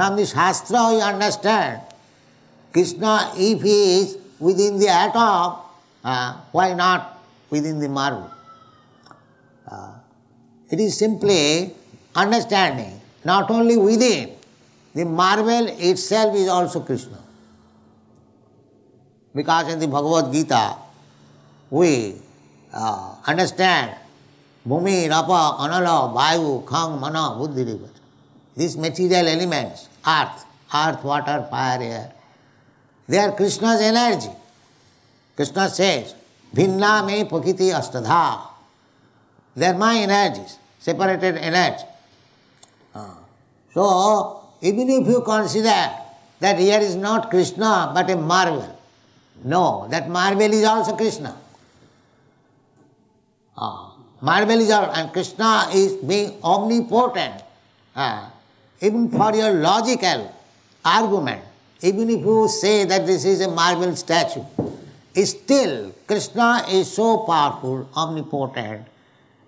From the Shastra we understand Krishna, if he is within the atom, why not within the marble? It is simply understanding, not only within, the marble itself is also Krishna. Because in the Bhagavad Gita, we understand Bhumi, Rapa, Anala, Vayu, Khang, Mana, Buddhi. These material elements, earth, water, fire, air, they are Krishna's energy. Krishna says, Bhinna me pakiti astadha. They are my energies, separated energy. So, even if you consider that here is not Krishna but a marble, no, that marble is also Krishna. Marble is also, and Krishna is being omnipotent. Even for your logical argument, even if you say that this is a marble statue, still Krishna is so powerful, omnipotent,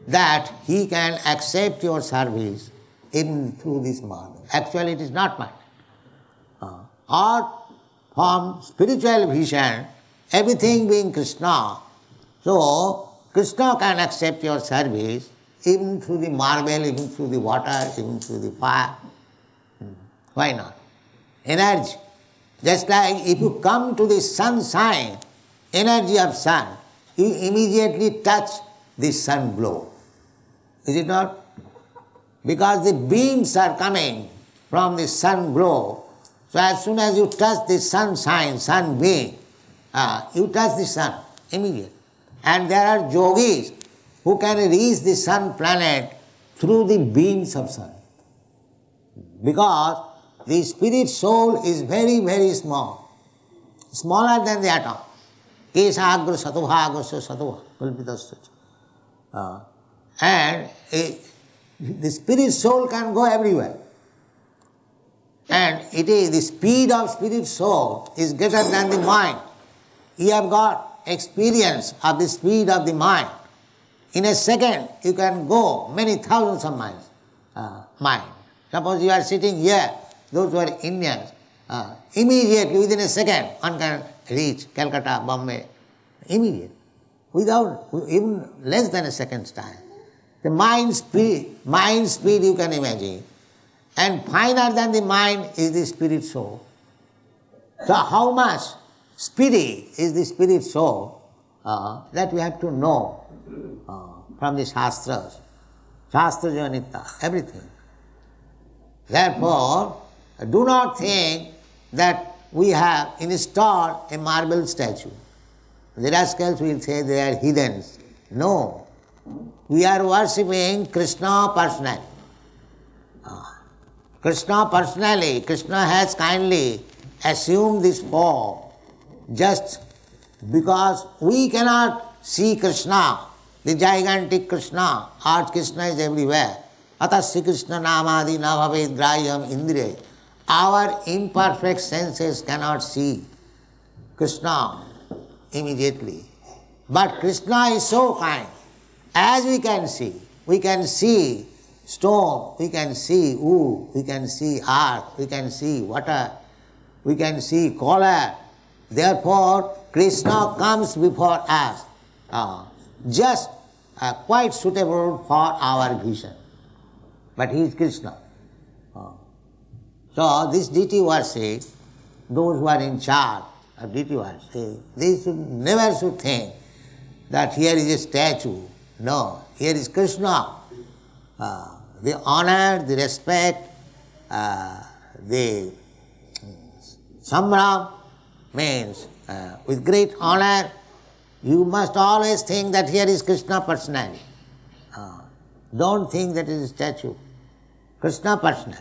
that he can accept your service even through this marble. Actually, it is not marble. Or from spiritual vision, everything being Krishna, so Krishna can accept your service even through the marble, even through the water, even through the fire. Why not? Energy. Just like if you come to the sunshine, energy of sun, you immediately touch the sun glow. Is it not? Because the beams are coming from the sun glow. So as soon as you touch the sunshine, sun beam, you touch the sun immediately. And there are yogis who can reach the sun planet through the beams of sun. Because the spirit soul is very, very small, smaller than the atom. Kesagra satubhagasya satubha kalpitasya. And the spirit soul can go everywhere. And it is the speed of spirit soul is greater than the mind. You have got experience of the speed of the mind. In a second, you can go many thousands of miles. Mind. Suppose you are sitting here, those who are Indians, immediately within a second, one can reach Calcutta, Bombay, immediately, without even less than a second's time. The mind speed you can imagine. And finer than the mind is the spirit soul. So how much speedy is the spirit soul, that we have to know from the Shastras. Shastra Janita, everything. Therefore, do not think that we have installed a marble statue. The rascals will say they are heathens. No. We are worshipping Krishna personally. Krishna personally, Krishna has kindly assumed this form just because we cannot see Krishna, the gigantic Krishna. Art Krishna is everywhere. Atasya Krishna namadi na bhavet grayam indriya. Our imperfect senses cannot see Krishna immediately. But Krishna is so kind. As we can see stone, we can see wood, we can see earth, we can see water, we can see color. Therefore, Krishna comes before us, just quite suitable for our vision. But he is Krishna. So this deity worship, those who are in charge of deity worship, they never should think that here is a statue. No, here is Krishna. The honor, the respect, the sambram means with great honor, you must always think that here is Krishna personally. Don't think that it is a statue. Krishna personally.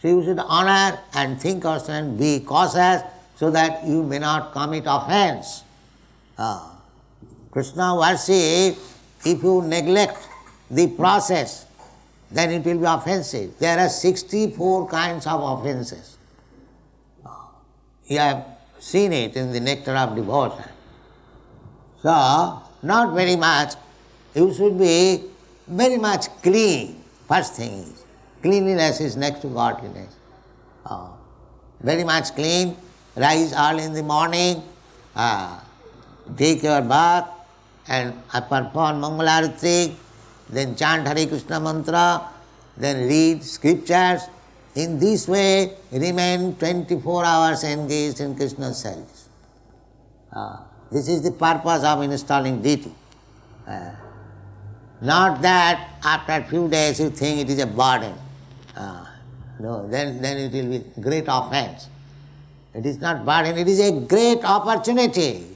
So you should honor and think also and be cautious so that you may not commit offense. Krishna worship, if you neglect the process, then it will be offensive. There are 64 kinds of offenses. You have seen it in the Nectar of Devotion. So, not very much. You should be very much clean. First thing is, cleanliness is next to godliness. very much clean, rise early in the morning, take your bath and perform Mangalarati, then chant Hare Krishna mantra, then read scriptures. In this way, remain 24 hours engaged in Krishna's service. This is the purpose of installing deity. Not that after a few days you think it is a burden. No, then it will be great offense. It is not burden, it is a great opportunity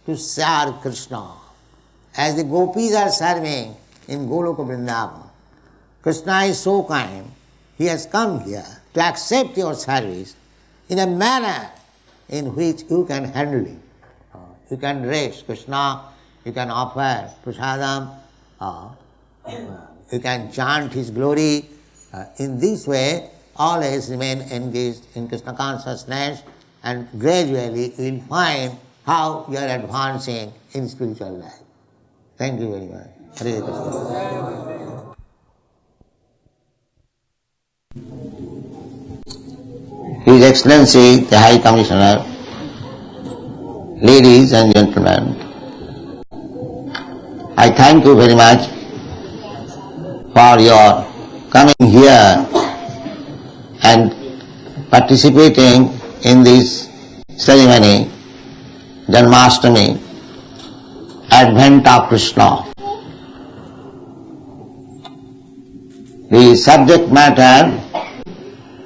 to serve Krishna. As the gopis are serving in Goloka Vrindavan, Krishna is so kind, he has come here to accept your service in a manner in which you can handle it. You can raise Krishna, you can offer prasadam, you can chant his glory. In this way, always remain engaged in Krishna consciousness, and gradually you will find how you are advancing in spiritual life. Thank you very much. Hare Krishna. His Excellency, the High Commissioner, ladies and gentlemen, I thank you very much for your coming here and participating in this ceremony, Janmashtami, Advent of Krishna. The subject matter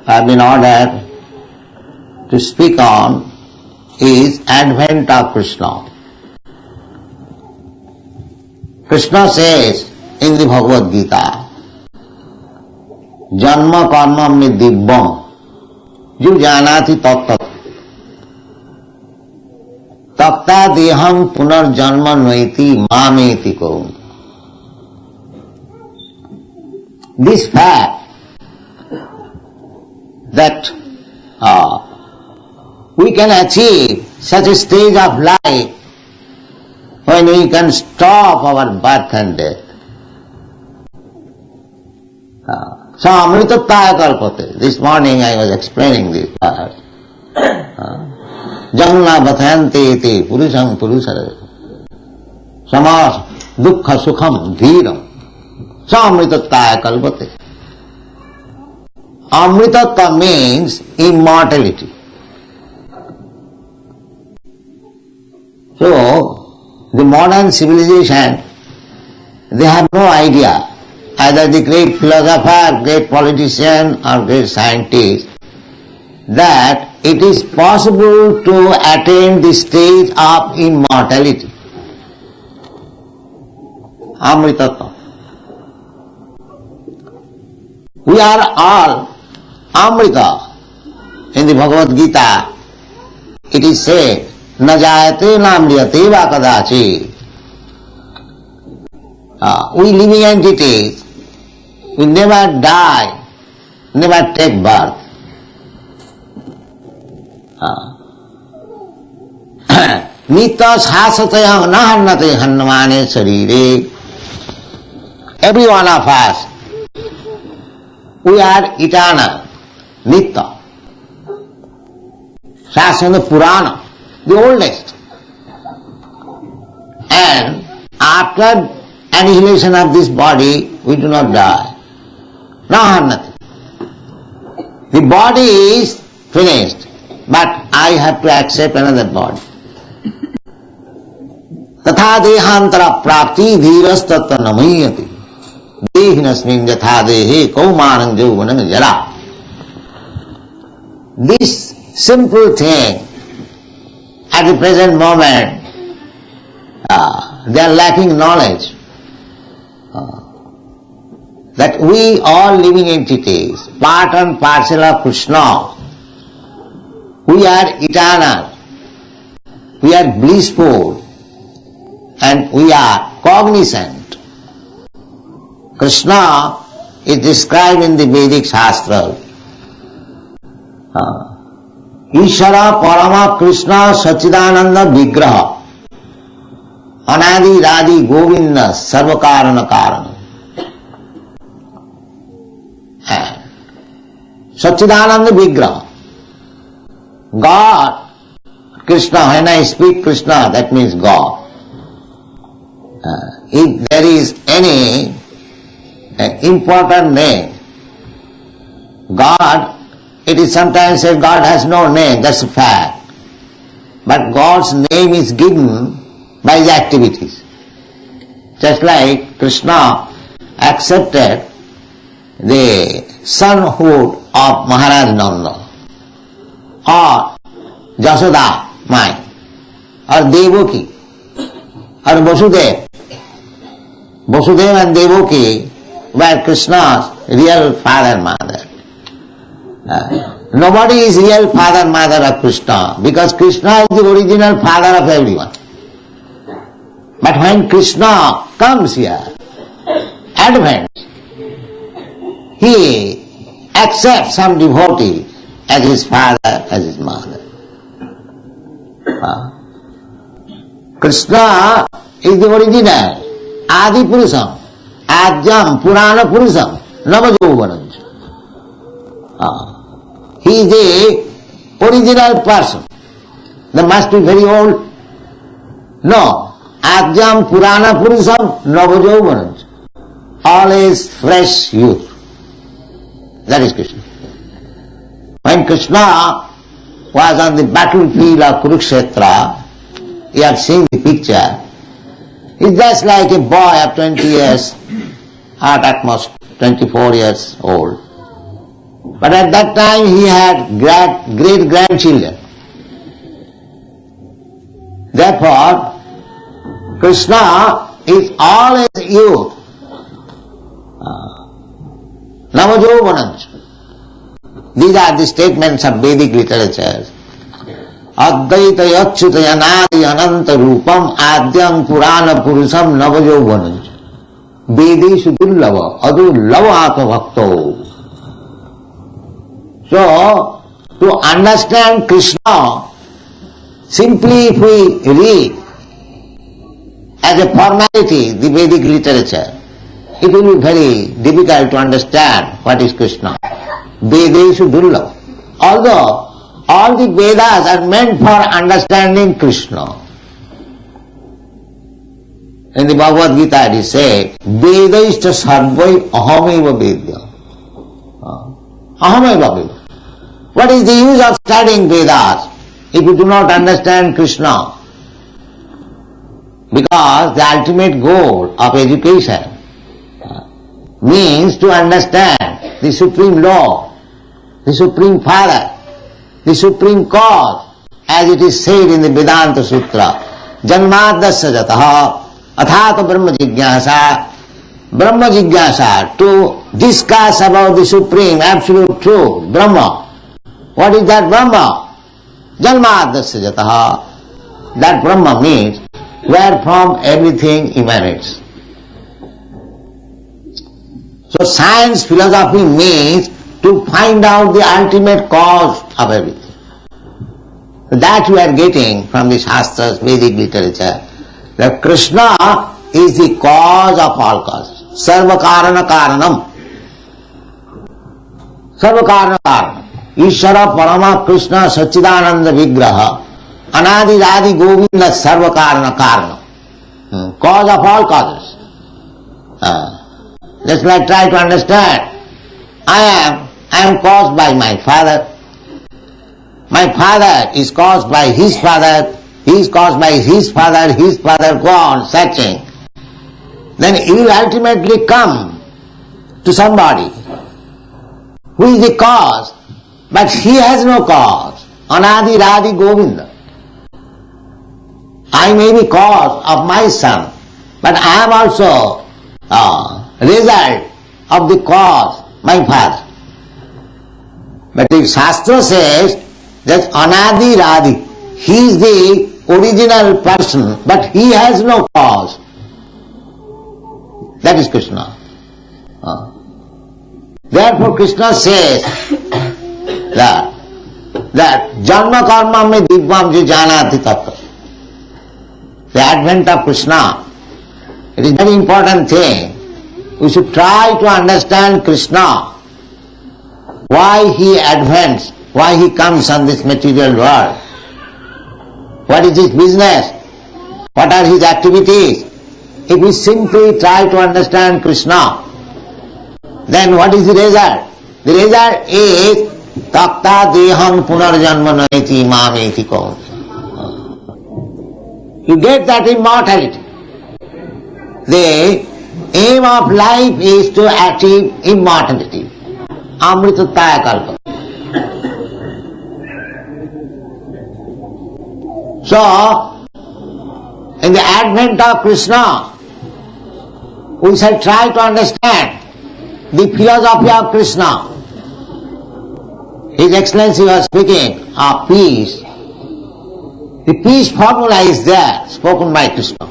I have been ordered to speak on is Advent of Krishna. Krishna says in the Bhagavad Gita, Janma karma me dibbam, ju janati tattat, tatta deham punar janma nvaiti mameti ko. This fact that we can achieve such a stage of life when we can stop our birth and death. So amritattaya kalpate. This morning I was explaining this part. Janna bhathayante iti purusham purusare. Samas dukkha sukham dhiram. So amritattaya kalpate. Amritattva means immortality. So, the modern civilization, they have no idea, either the great philosopher, great politician or great scientist, that it is possible to attain the stage of immortality. Amritattva. We are all Amrita. In the Bhagavad Gita, it is said, Na jayate na mriyate va kadachi. We living entities, we never die, never take birth. Nitya sasatayam nahannate hannamane sarire. Every one of us, we are eternal, Nitya. Shasana Purana, the oldest. And after annihilation of this body, we do not die. Nahannate. The body is finished, but I have to accept another body. Tatha dehantara prapti dhiras tatta namayati. Dehinasmin yatha dehe kaumanam jauvanam jara. This simple thing, at the present moment, they are lacking knowledge. That we all living entities, part and parcel of Krishna, we are eternal, we are blissful, and we are cognizant. Krishna is described in the Vedic Shastra. Ishvara Parama Krishna Sachidananda Vigraha Anadi Radi Govinda Sarvakarana Karana. Sachidananda Vigraha. God, Krishna, when I speak Krishna, that means God. If there is any important name, God, it is sometimes said God has no name, that's a fact. But God's name is given by His activities. Just like Krishna accepted the sonhood of Maharaj Nanda, or Jasoda, mine, or Devaki, or Vasudev. Vasudev and Devaki were Krishna's real father and mother. Nobody is real father and mother of Krishna, because Krishna is the original father of everyone. But when Krishna comes here, advents, he accepts some devotee as his father, as his mother. Krishna is the original, Adi Purusam, Adyam Purana Purusam, Navajovanam. He is the original person. They must be very old. No. Adyam Purana Purusam Navajovanam. Always fresh youth. That is Krishna. When Krishna was on the battlefield of Kurukshetra, you have seen the picture. He's just like a boy of 20 years, or at most 24 years old. But at that time he had great-grandchildren. Therefore, Krishna is always youth. Navajovanam. These are the statements of Vedic literature. Advaita yachyuta yanadi ananta rupam adyam purana purusam navajovanam. Vedeshu dullava adullava atmabhakto. So, to understand Krishna, simply if we read as a formality the Vedic literature, it will be very difficult to understand what is Krishna. Vedeshu dullava. Although all the Vedas are meant for understanding Krishna. In the Bhagavad Gita it is said, Vedaishta sarvai ahameva vedya. Ahameva vedya. What is the use of studying Vedas if you do not understand Krishna? Because the ultimate goal of education means to understand the Supreme Law, the Supreme Father, the Supreme Cause, as it is said in the Vedanta Sutra, Janmadasya jataha athata Brahma Jigyasa. Brahma Jigyasa, to discuss about the Supreme Absolute Truth, Brahma. What is that Brahma? Janmadasya jataha. That Brahma means wherefrom everything emanates. So science, philosophy means to find out the ultimate cause of everything. That we are getting from the Shastras, Vedic literature, that Krishna is the cause of all causes. Sarva karana karanam. Sarva karana karanam. Ishvara Parama Krishna Sachidananda Vigraha Anadi Radi Govinda Sarva Karana Karanam. Cause of all causes. Just like try to understand. I am caused by my father. My father is caused by his father. He is caused by his father, go on searching. Then you will ultimately come to somebody who is the cause, but he has no cause. Anadi Radi Govinda. I may be cause of my son, but I am also result of the cause, my father. But the Shastra says that Anadi Radi, he is the original person, but he has no cause. That is Krishna. Therefore Krishna says that Janma Karma me Divam je janati tattva. The advent of Krishna, it is a very important thing. We should try to understand Krishna, why he advanced why he comes on this material world. What is his business? What are his activities? If we simply try to understand Krishna, then what is the result? The result is takta deham punarjanma naiti mameti kaun. You get that immortality. The aim of life is to achieve immortality. Amritataya kalpa. So, in the advent of Krishna, we shall try to understand the philosophy of Krishna. His Excellency was speaking of peace. The peace formula is there, spoken by Krishna.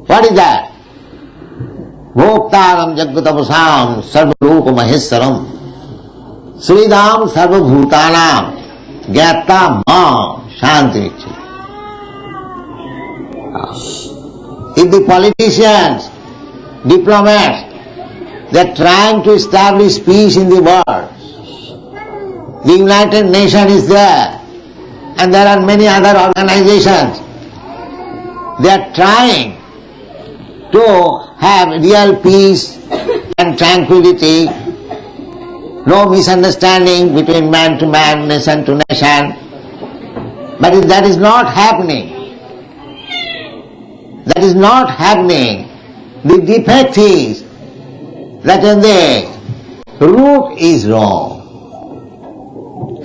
What is that? Bhoktaram jagatavasam sarvaloka maheswaram sridam sarvabhutanam gyata mam shanti. If the politicians, diplomats, they are trying to establish peace in the world, the United Nations is there, and there are many other organizations. They are trying to have real peace and tranquility, no misunderstanding between man to man, nation to nation. But if that is not happening, the defect is that the root is wrong.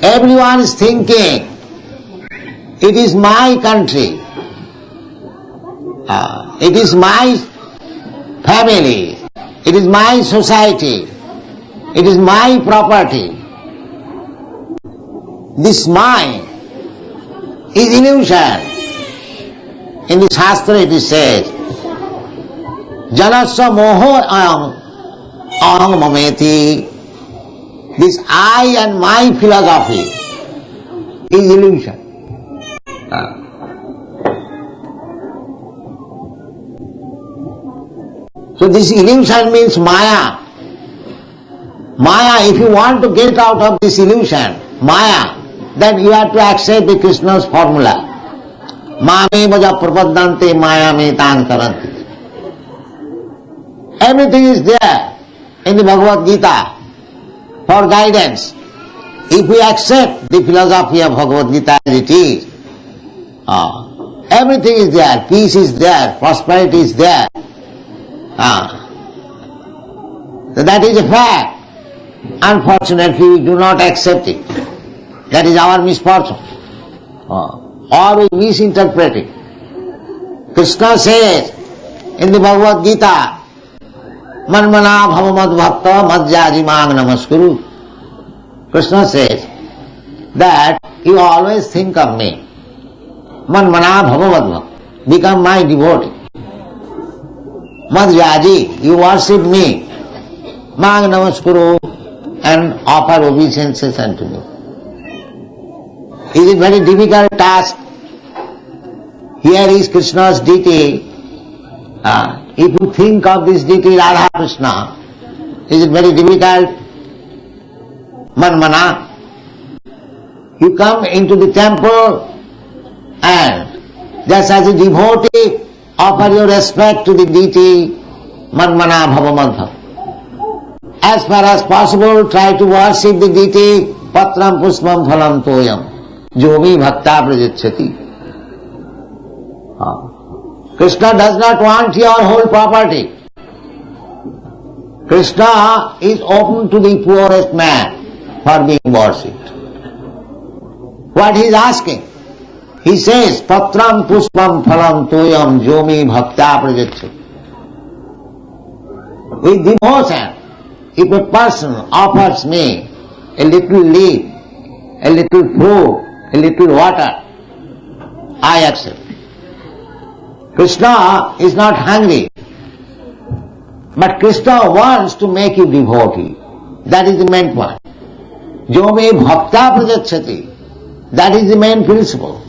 Everyone is thinking, it is my country, it is my family, it is my society, it is my property. This mind is illusion. In the Shastra it is said, Janasya moho aham mameti. This I and my philosophy is illusion. So this illusion means Maya. Maya, if you want to get out of this illusion, Maya, then you have to accept the Krishna's formula. Mame bhaja prapaddante maya me tan karanti. Everything is there in the Bhagavad Gita for guidance. If we accept the philosophy of Bhagavad Gita as it is, everything is there, peace is there, prosperity is there. So that is a fact. Unfortunately, we do not accept it. That is our misfortune. Or we misinterpret it. Krishna says in the Bhagavad Gita, Manmana bhavamad bhakta madhyajimang namaskuru. Krishna says that you always think of me. Manmana bhavamad bhakta. Become my devotee. Madhyaji, you worship me. Mang namaskuru, and offer obeisances unto me. Is it very difficult task? Here is Krishna's deity. If you think of this deity Radha Krishna, is it very difficult? Manmana. You come into the temple and just as a devotee offer your respect to the deity, Manmana Bhavamadha. As far as possible, try to worship the deity, Patram Puspam Phalam Toyam. Jomi Bhakta Prajachati. Krishna does not want your whole property. Krishna is open to the poorest man for being worshipped. What he is asking? He says, Patram Puspam Phalam Toyam Jomi Bhakta Prajachati. With devotion, if a person offers me a little leaf, a little fruit, a little water, I accept. Krishna is not hungry, but Krishna wants to make you devotee. That is the main point. Jome bhakta prajachati. That is the main principle.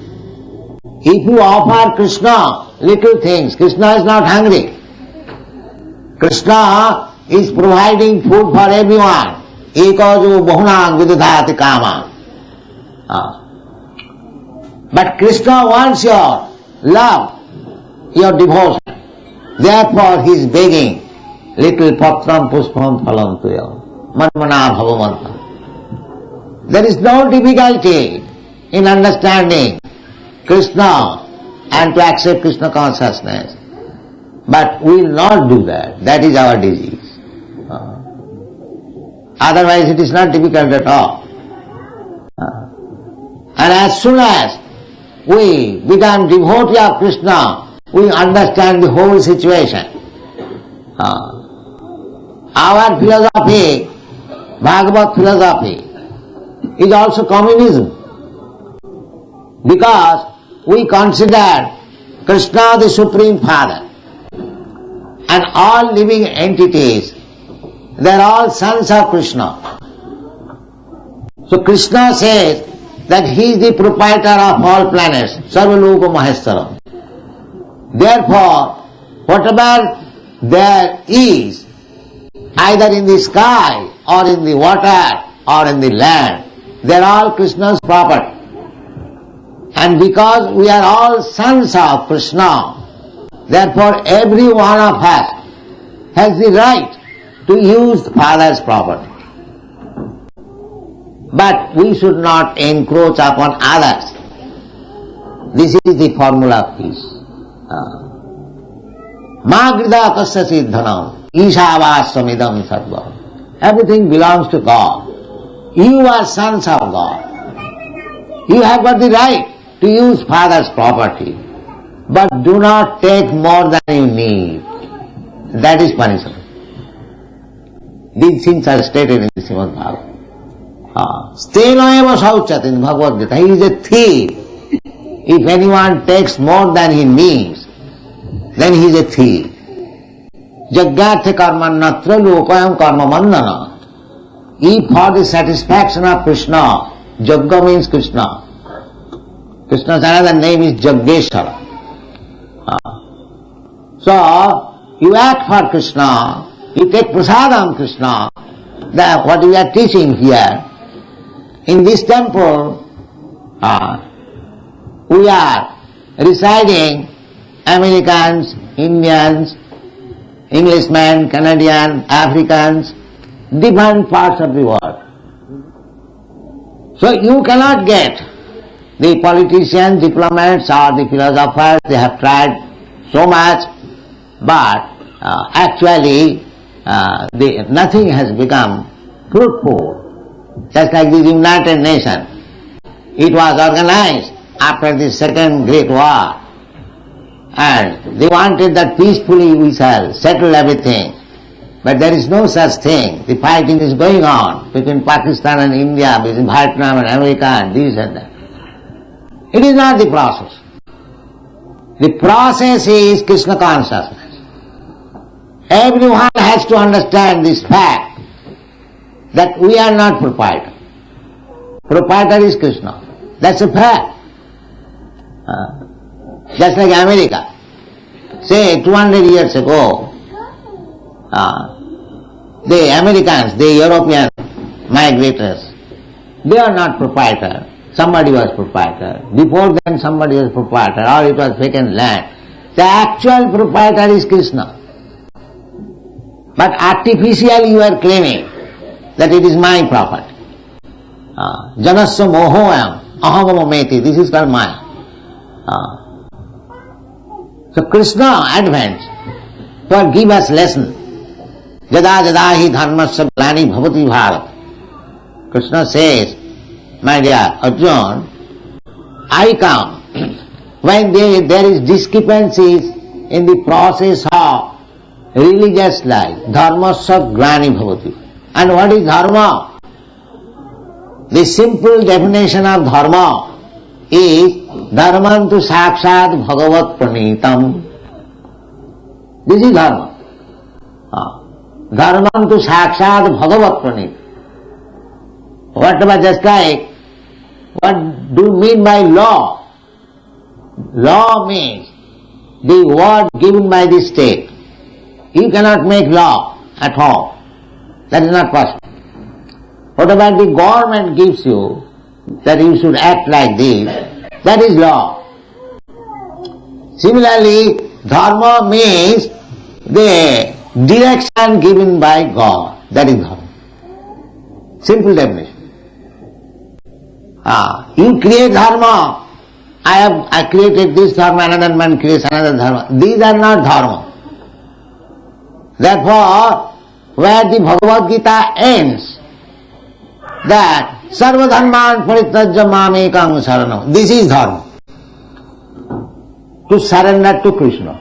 If you offer Krishna little things, Krishna is not hungry. Krishna is providing food for everyone. ekajo bahunang vidudhati kama. But Krishna wants your love, your devotion. Therefore he is begging, little patram puspam phalam tuya, manmana bhavamanta. There is no difficulty in understanding Krishna and to accept Krishna consciousness. But we will not do that. That is our disease. Otherwise it is not difficult at all. And as soon as we become devotee of Krishna, we understand the whole situation. Our philosophy, Bhagavad philosophy, is also communism. Because we consider Krishna the Supreme Father. And all living entities, they are all sons of Krishna. So Krishna says that he is the proprietor of all planets, Sarvaloka Maheshwaram. Therefore, whatever there is, either in the sky or in the water or in the land, they are all Krishna's property. And because we are all sons of Krishna, therefore every one of us has the right to use the Father's property. But we should not encroach upon others. This is the formula of peace. Ma grida kasya siddhanam, ishavaswamidam sarvam. Everything belongs to God. You are sons of God. You have got the right to use Father's property. But do not take more than you need. That is punishment. These things are stated in the Srimad Bhagavatam. Stena eva sauchat in Bhagavad Gita. He is a thief. If anyone takes more than he needs, then he is a thief. Jagyartha karma natra lokayam karma mandana. If for the satisfaction of Krishna, Jagga means Krishna. Krishna's another name is Jaggeshwara. So, you act for Krishna, you take prasadam Krishna, that what we are teaching here, in this temple, we are residing Americans, Indians, Englishmen, Canadians, Africans, different parts of the world. So you cannot get the politicians, diplomats or the philosophers, they have tried so much, but actually nothing has become fruitful. Just like the United Nations, it was organized after the Second Great War, and they wanted that peacefully we shall settle everything. But there is no such thing. The fighting is going on between Pakistan and India, between Vietnam and America and this and that. It is not the process. The process is Krishna consciousness. Everyone has to understand this fact that we are not proprietor. Proprietor is Krishna. That's a fact. Just like America. Say 200 years ago, the Americans, the European migrators, they are not proprietor. Somebody was proprietor. Before then somebody was proprietor, or it was vacant land. The actual proprietor is Krishna. But artificially you are claiming that it is my property. Janasya mohoyam ahamamameti. This is called Maya. So Krishna advents to give us lesson. Jada jada hi dharmasya glani bhavati bharat. Krishna says, my dear Arjuna, I come when there is discrepancies in the process of religious life. Dharmasya glani bhavati. And what is dharma? The simple definition of dharma is dharmantu sakshat bhagavat pranitam. This is dharma. Dharmantu sakshat bhagavat pranitam. Whatever, just like, what do you mean by law? Law means the word given by the state. You cannot make law at home. That is not possible. Whatever the government gives you, that you should act like this, that is law. Similarly, dharma means the direction given by God. That is dharma. Simple definition. You create dharma. I created this dharma, another man creates another dharma. These are not dharma. Therefore, where the Bhagavad Gita ends, that sarva dharman parityajya mamekam saranam, this is dharma. To surrender to Krishna.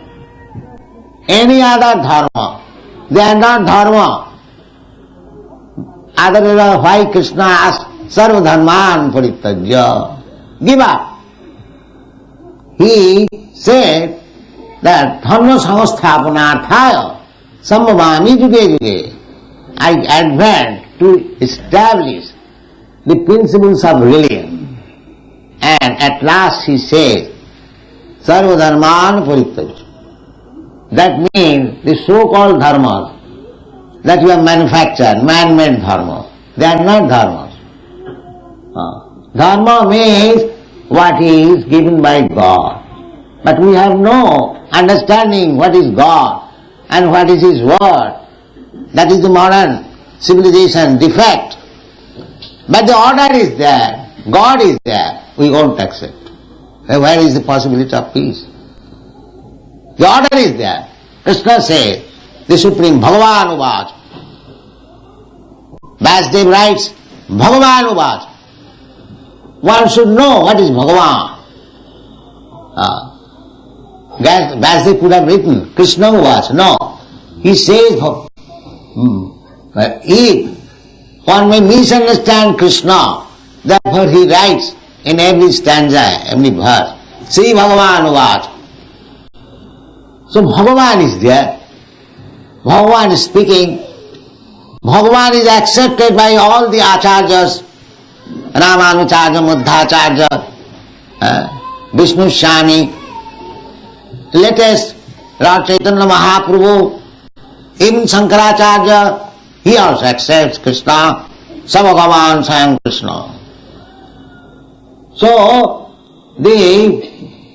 Any other dharma, they are not dharma. Otherwise, why Krishna asked sarva dharman parityajya, give up. He said that dharma samasthapanarthaya sambhavami juge juge. I advance to establish the principles of religion. And at last he says, sarva dharman parityajya. That means the so-called dharmas that you have manufactured, man-made dharma, they are not dharmas. Dharma means what is given by God. But we have no understanding what is God and what is His word. That is the modern civilization defect. But the order is there, God is there, we won't accept. Where is the possibility of peace? The order is there. Krishna says, the Supreme Bhagavan Uvacha. Vasudev writes, Bhagavan Uvacha. One should know what is Bhagavan. Vasudev could have written, Krishna Uvacha. No. He says, if one may misunderstand Krishna, therefore he writes in every stanza, every verse, Sri Bhagavan Uvacha. So Bhagavan is there. Bhagavan is speaking. Bhagavan is accepted by all the acharyas, Ramanucharya, Madhvacharya, Vishnu Swami, latest Lord Chaitanya Mahaprabhu, even Shankaracharya, he also accepts Krishna, Sabhagavan Swayam Krishna. So, the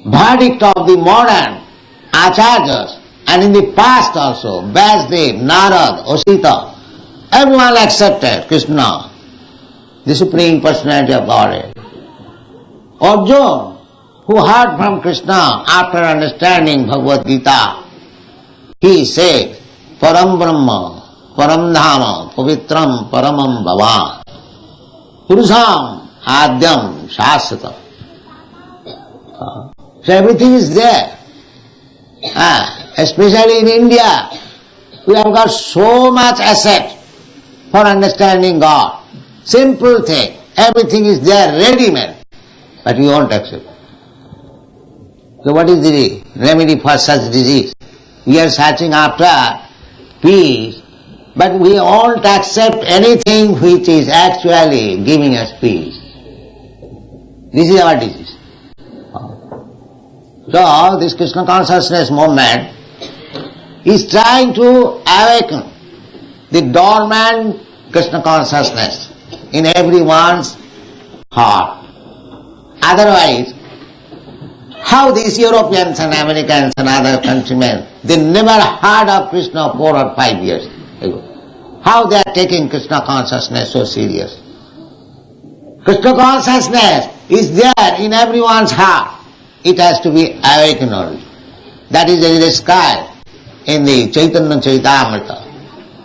verdict of the modern acharyas, and in the past also, Vasudev, Narad, Osita, everyone accepted Krishna, the Supreme Personality of Godhead. Arjuna, who heard from Krishna after understanding Bhagavad Gita, he said, Param Brahma, Param Dhama, Pavitram, Paramam Bhavan, Purusham, Adyam, Shasvatam. So everything is there. Especially in India, we have got so much asset for understanding God. Simple thing, everything is there, ready-made, but we won't accept. So what is the remedy for such disease? We are searching after peace, but we won't accept anything which is actually giving us peace. This is our disease. So this Krishna consciousness movement is trying to awaken the dormant Krishna consciousness in everyone's heart. Otherwise, how these Europeans and Americans and other countrymen, they never heard of Krishna 4 or 5 years ago. How they are taking Krishna consciousness so serious? Krishna consciousness is there in everyone's heart. It has to be awakened only. That is described in the Chaitanya Charitamrita.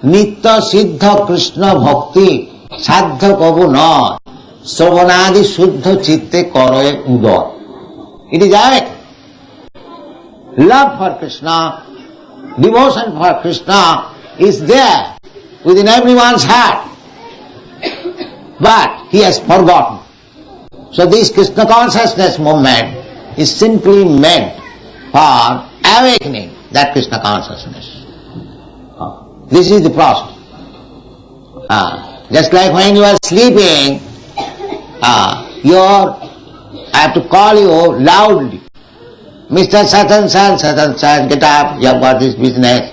Nitya Siddha Krishna Bhakti Sadhya Kavu Na Sravanadi Shuddha Chitte Karoye Udar. It is awake. Love for Krishna, devotion for Krishna is there within everyone's heart. But he has forgotten. So this Krishna consciousness movement is simply meant for awakening that Krishna consciousness. This is the process. Just like when you are sleeping, I have to call you loudly. Mr. Satan San, get up, you have got this business.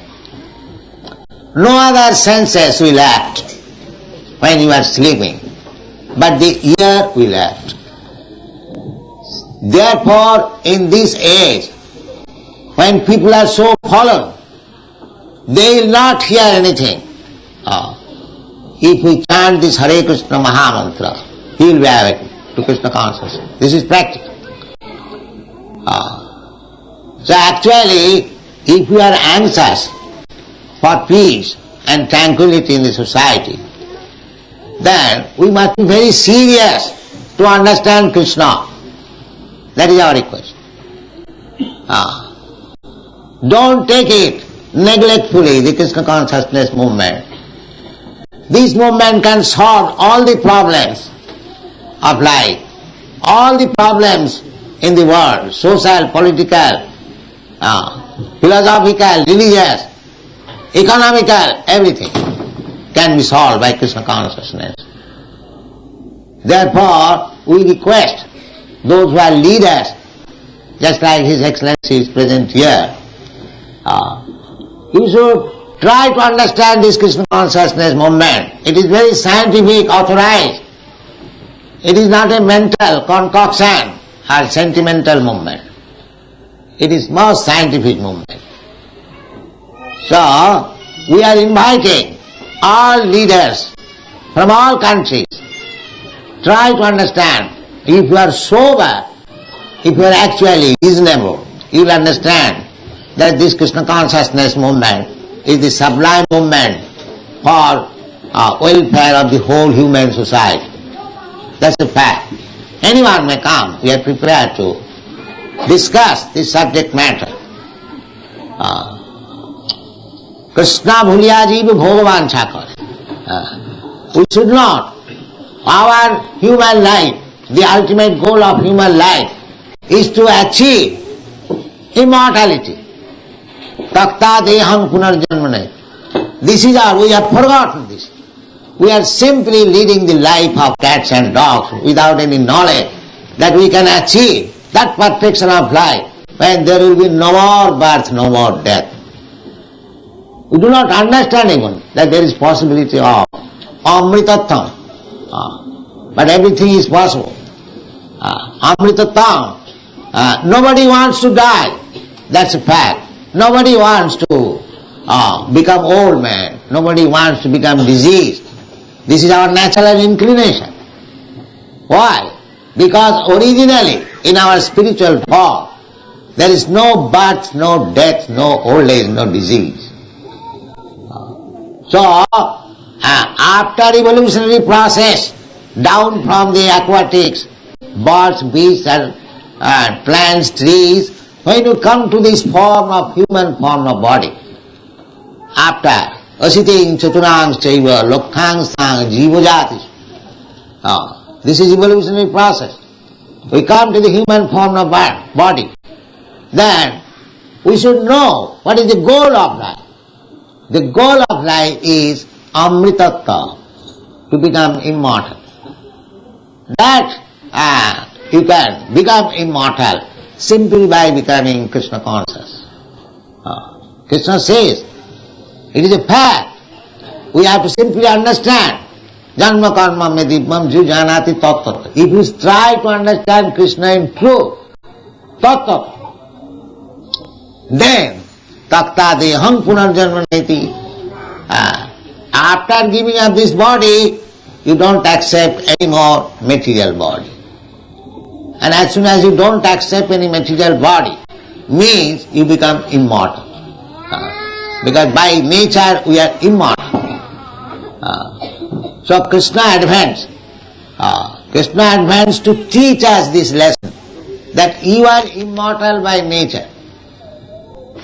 No other senses will act. when you are sleeping, but the ear we left. Therefore, in this age, when people are so fallen, they will not hear anything. If we chant this Hare Krishna Mahamantra, he will be awakened to Krishna consciousness. This is practical. So actually, if we are anxious for peace and tranquility in the society, then we must be very serious to understand Krishna. That is our request. Don't take it neglectfully, the Krishna consciousness movement. This movement can solve all the problems of life, all the problems in the world, social, political, philosophical, religious, economical, everything can be solved by Krishna consciousness. Therefore, we request those who are leaders, just like His Excellency is present here, you should try to understand this Krishna consciousness movement. It is very scientific, authorized. It is not a mental concoction or sentimental movement. It is most scientific movement. So, we are inviting all leaders from all countries, try to understand. If you are sober, if you are actually reasonable, you will understand that this Krishna consciousness movement is the sublime movement for welfare of the whole human society. That's a fact. Anyone may come. We are prepared to discuss this subject matter. Krishna bhuliya jeev bhagavan chakar. We should not. Our human life, the ultimate goal of human life is to achieve immortality. Takta deham punarjanmane. This is our, we have forgotten this. We are simply leading the life of cats and dogs without any knowledge that we can achieve that perfection of life when there will be no more birth, no more death. We do not understand even that there is possibility of amritattvam. But everything is possible. Amritattvam. Nobody wants to die. That's a fact. Nobody wants to become old man. Nobody wants to become diseased. This is our natural inclination. Why? Because originally in our spiritual form there is no birth, no death, no old age, no disease. So after evolutionary process, down from the aquatics, birds, beasts and plants, trees, when you come to this form of human form of body, after asiting chaturang chaiva lokhang sang jivajati, this is evolutionary process. We come to the human form of body. Then we should know what is the goal of life. The goal of life is amritattva, to become immortal. That you can become immortal simply by becoming Krishna conscious. Krishna says, it is a fact. We have to simply understand. Janma karma medipam jujanati tattva. If you try to understand Krishna in truth, tattva, then takta deham punarjanmaneti. After giving up this body, you don't accept any more material body. And as soon as you don't accept any material body, means you become immortal. Because by nature we are immortal. So Krishna advanced. Krishna advanced to teach us this lesson, that you are immortal by nature.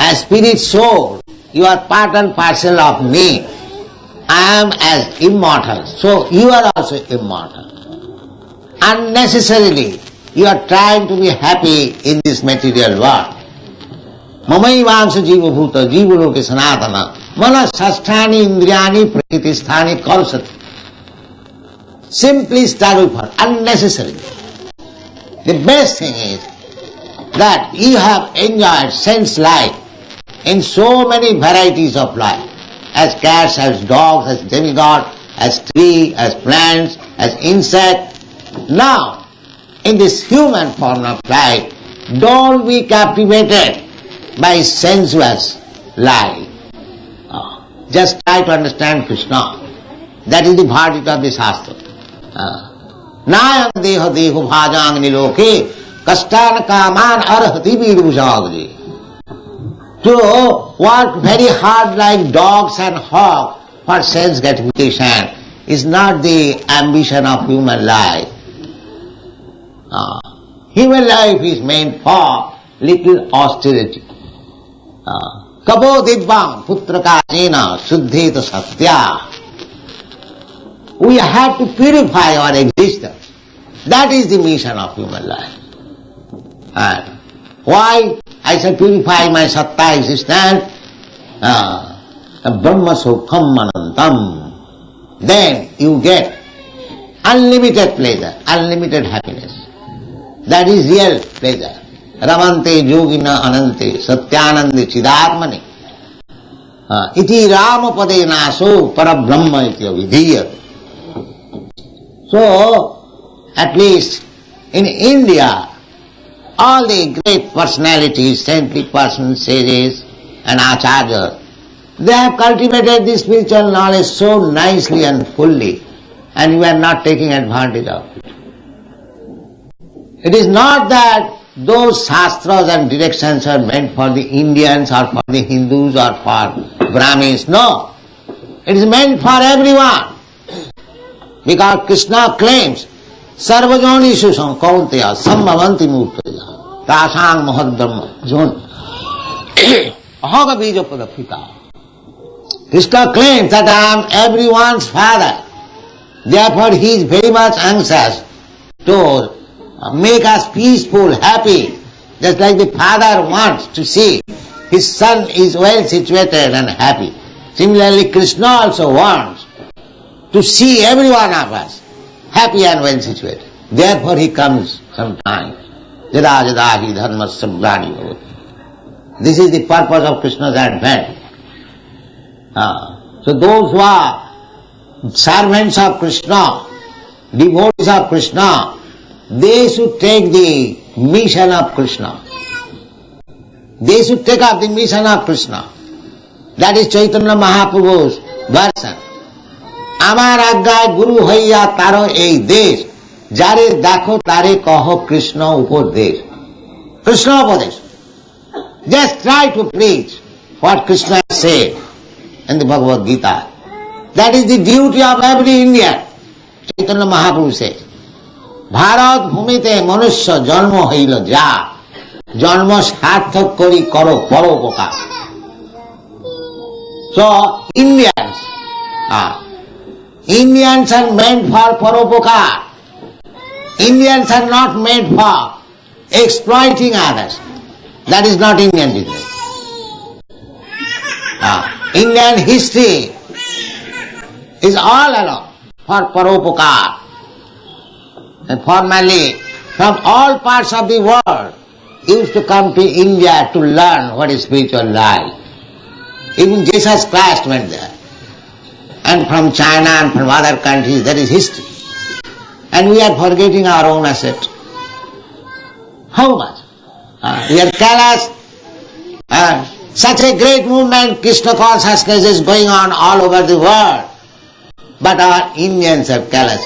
As spirit soul, you are part and parcel of me. I am as immortal, so you are also immortal. Unnecessarily, you are trying to be happy in this material world. Mamaivaamsa jiva bhuta jiva loke sanatana mana sasthani indriyani prakritisthani karsati. Simply struggle for unnecessarily. The best thing is that you have enjoyed sense life in so many varieties of life, as cats, as dogs, as demigods, as tree, as plants, as insect. Now, in this human form of life, don't be captivated by sensuous life. Just try to understand Krishna. That is the verdict of the Shastra. Nayam deha deho bhajang niloke kastan kaman arhati virusagri. To work very hard like dogs and hogs for sense gratification is not the ambition of human life. Human life is meant for little austerity. Kapo dibbam putraka jena suddheta satya. We have to purify our existence. That is the mission of human life. And why I shall purify my satta existence? Brahma sukham anantam. Then you get unlimited pleasure, unlimited happiness. That is real pleasure. Ramante yogina anante satyanande chidatmane. Iti ramapade naso parabrahma iti avidhiyate. So, at least in India, all the great personalities, saintly persons, sages and acharyas, they have cultivated this spiritual knowledge so nicely and fully, and we are not taking advantage of it. It is not that those shastras and directions are meant for the Indians or for the Hindus or for Brahmins. No, it is meant for everyone. Because Krishna claims, Sarvajonishu sankaunteya sambhavanti murtaya tasang mahadbrahma jon ahoga bija padapita. Krishna claims that I am everyone's father. Therefore he is very much anxious to make us peaceful, happy, just like the father wants to see his son is well situated and happy. Similarly, Krishna also wants to see every one of us happy and well situated. Therefore he comes sometimes. Jada jada hi dharmasya glani bhavati. This is the purpose of Krishna's advent. So those who are servants of Krishna, devotees of Krishna, they should take the mission of Krishna. They should take up the mission of Krishna. That is Chaitanya Mahaprabhu's Darsan. আমার আজ্ঞায় গুরু হইয়া তারো এই দেশ যারে দেখো তারে কহ কৃষ্ণ উপদেশ. Krishna উপদেশ. Just try to preach what Krishna said in the Bhagavad Gita. That is the duty of every Indian. Chaitanya Mahaprabhu says, Bharat ভূমিতে মনুষ্য জন্ম হইল যা জন্ম সার্থক করি করো পরোপকার. So Indians are meant for paropokar. Indians are not meant for exploiting others. That is not Indian business. Indian history is all along for paropokar. And formerly, from all parts of the world, used to come to India to learn what is spiritual life. Even Jesus Christ went there. And from China and from other countries there is history. And we are forgetting our own asset. How much? We are callous. Such a great movement, Krishna consciousness is going on all over the world. But our Indians are callous.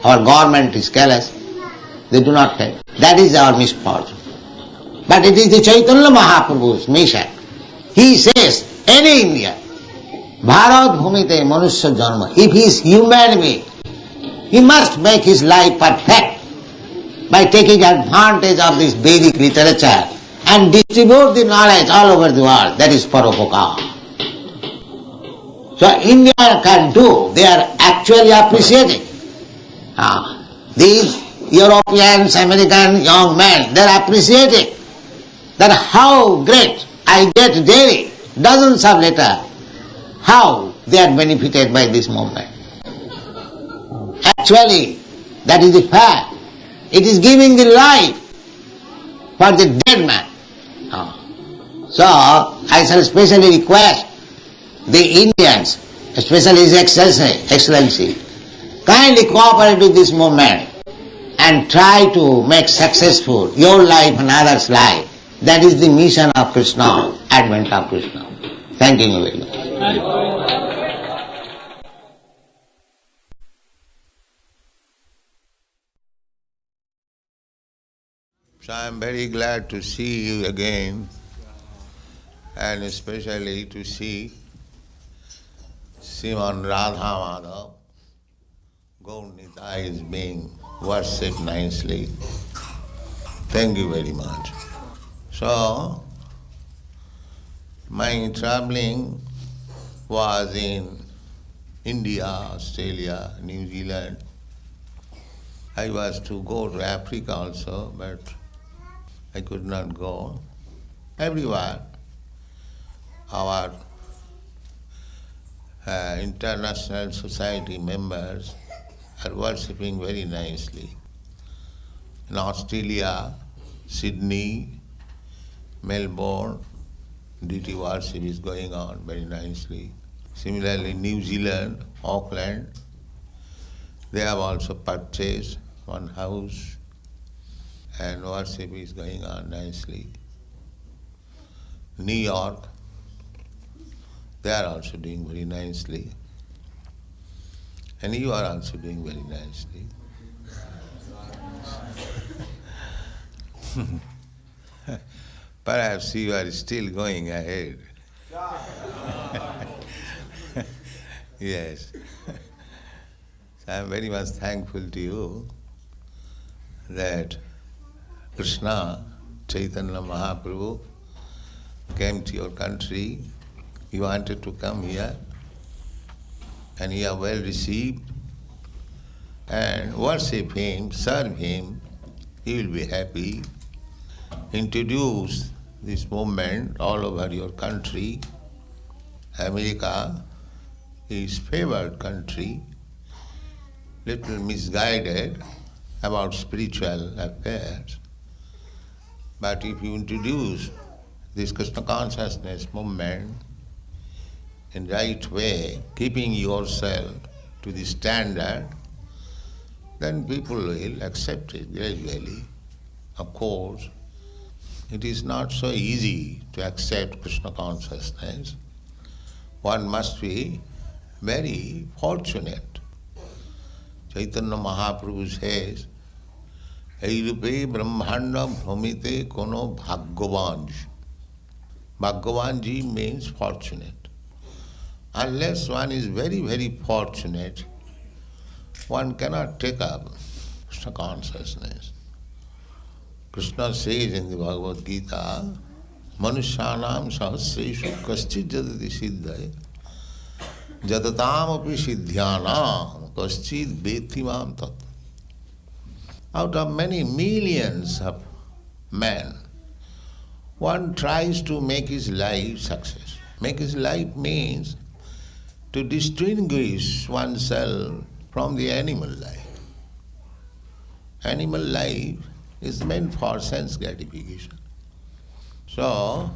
Our government is callous. They do not help. That is our misfortune. But it is the Chaitanya Mahaprabhu's mission. He says, any Indian, Bharat Bhumite Manusya Janma, if he is human being, he must make his life perfect by taking advantage of this Vedic literature and distribute the knowledge all over the world. That is Paropokar. So India can do, they are actually appreciating. These Europeans, American young men, they are appreciating that how great I get daily, dozens of letters, how they are benefited by this movement. Actually, that is the fact. It is giving the life for the dead man. So, I shall specially request the Indians especially His Excellency, kindly cooperate with this movement and try to make successful your life and others' life. That is the mission of Krishna, advent of Krishna. Thank you very much. So I am very glad to see you again, and especially to see Sriman Radha Madhav, Gaur Nitai is being worshipped nicely. Thank you very much. So, my traveling was in India, Australia, New Zealand. I was to go to Africa also, but I could not go. Everywhere, our international society members are worshipping very nicely. In Australia, Sydney, Melbourne, deity worship is going on very nicely. Similarly, New Zealand, Auckland, they have also purchased one house and worship is going on nicely. New York, they are also doing very nicely. And you are also doing very nicely. Perhaps you are still going ahead. Yes. So I am very much thankful to you that Krishna, Chaitanya Mahaprabhu, came to your country. You wanted to come here, and you are well received. And worship Him, serve Him, He will be happy. Introduce this movement all over your country. America is favored country, little misguided about spiritual affairs. But if you introduce this Krishna consciousness movement in right way, keeping yourself to the standard, then people will accept it gradually. Of course, it is not so easy to accept Krishna consciousness. One must be very fortunate. Chaitanya Mahaprabhu says, Eirupe Brahmanda Bhramite Kono Bhagyavanji. Bhagyavanji means fortunate. Unless one is very, very fortunate, one cannot take up Krishna consciousness. Krishna says in the Bhagavad Gita, Manusyanam sahasreshu kaschit jadati siddhaya jadatam api siddhyanam kaschit betimam tat. Out of many millions of men, one tries to make his life success. Make his life means to distinguish oneself from the animal life. Animal life is meant for sense gratification. So,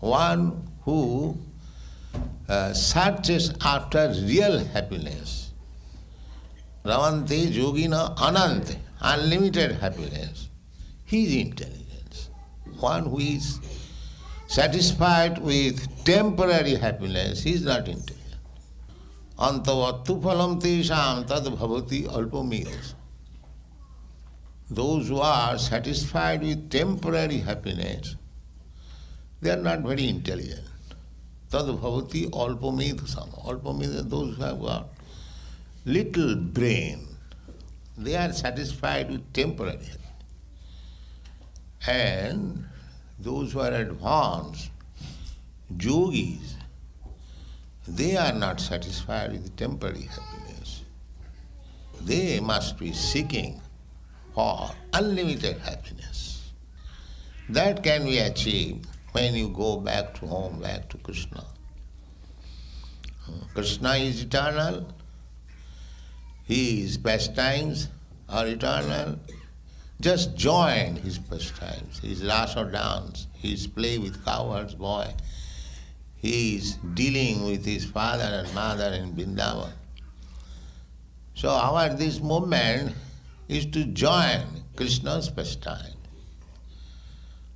one who searches after real happiness, Ravante Yogina Anante, unlimited happiness, he is intelligence. One who is satisfied with temporary happiness, he is not intelligent. Antavattu phalam tesham tad bhavati alpamiyas. Those who are satisfied with temporary happiness, they are not very intelligent. Tad bhavati alpamidhasam. Alpamidha, those who have got little brain, they are satisfied with temporary happiness. And those who are advanced, yogis, they are not satisfied with temporary happiness. They must be seeking for unlimited happiness. That can be achieved when you go back to home, back to Krishna. Krishna is eternal. His pastimes are eternal. Just join his pastimes, his rasa dance, his play with cowherd's boy, he is dealing with his father and mother in Vrindavan. So our this movement is to join Krishna's pastime.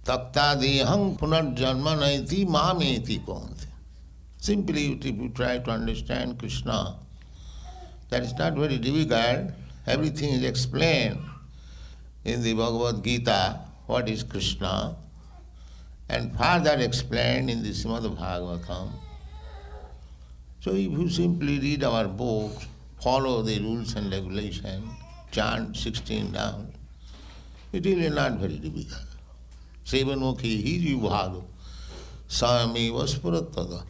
Takta dehang punarjanma naiti mameti konti. Simply, if you try to understand Krishna, that is not very difficult. Everything is explained in the Bhagavad Gita, what is Krishna, and further explained in the Srimad Bhagavatam. So if you simply read our books, follow the rules and regulations, chant 16 rounds, it is really not very difficult. Sevanmukhi hijivhado sameva spuratada.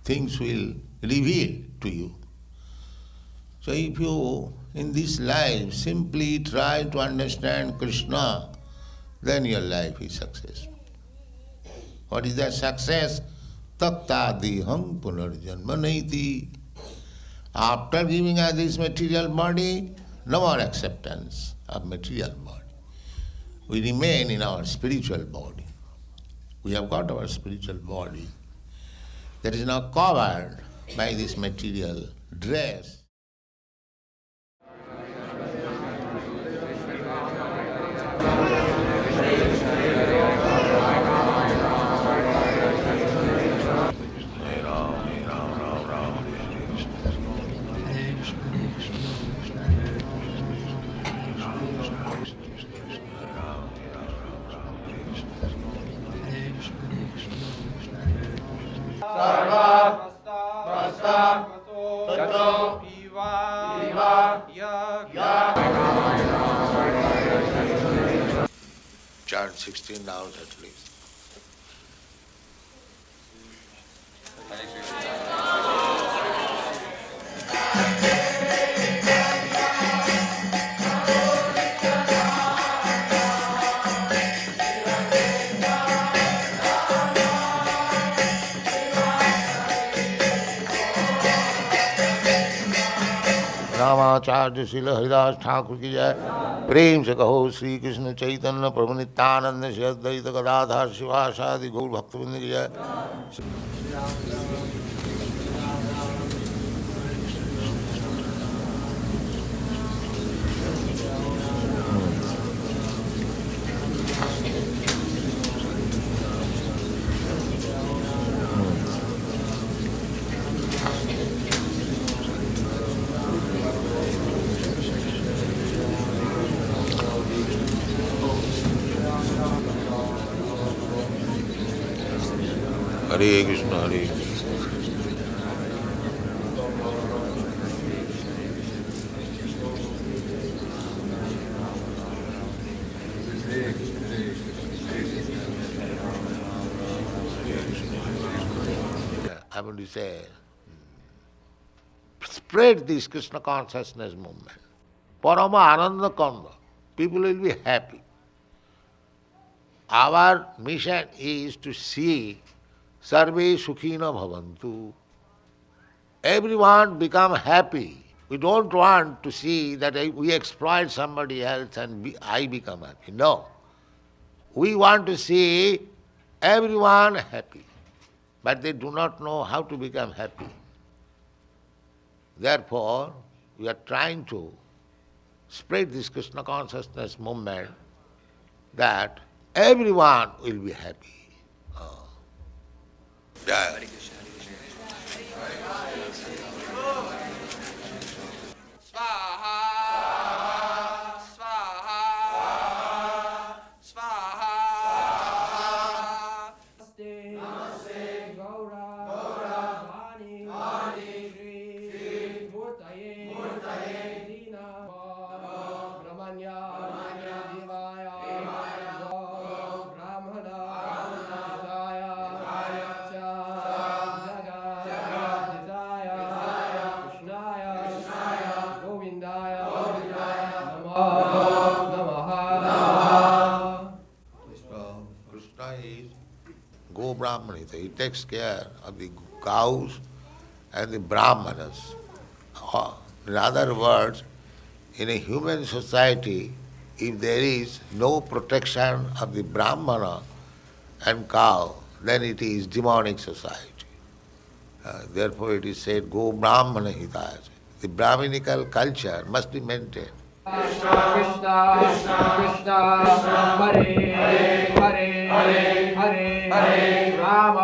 Things will reveal to you. So if you, in this life, simply try to understand Krishna, then your life is successful. What is that success? Tattadiham punarjanma naiti. After giving us this material body, no more acceptance of material body. We remain in our spiritual body. We have got our spiritual body that is now covered by this material dress. Chant 16 rounds at least. Ramacharya Srila Haridas Thakur की जय। प्रेम से कहो श्री कृष्ण चैतन्य प्रभु नित्यानंद श्री अद्वैत गदाधर शिवासादि गौर भक्तवृंद की जय। Hare Krishna, Hare Krishna. I want to say, spread this Krishna consciousness movement. Parama Ananda Kanda. People will be happy. Our mission is to see Sarve Sukhina Bhavantu. Everyone become happy. We don't want to see that we exploit somebody else and I become happy. No. We want to see everyone happy. But they do not know how to become happy. Therefore, we are trying to spread this Krishna consciousness movement that everyone will be happy. Jai. He takes care of the cows and the brahmanas. In other words, in a human society, if there is no protection of the brahmana and cow, then it is demonic society. Therefore it is said, Go Brahmana Hitaya. The Brahminical culture must be maintained. Krishna Krishna Krishna Hare Hare Hare Hare Rama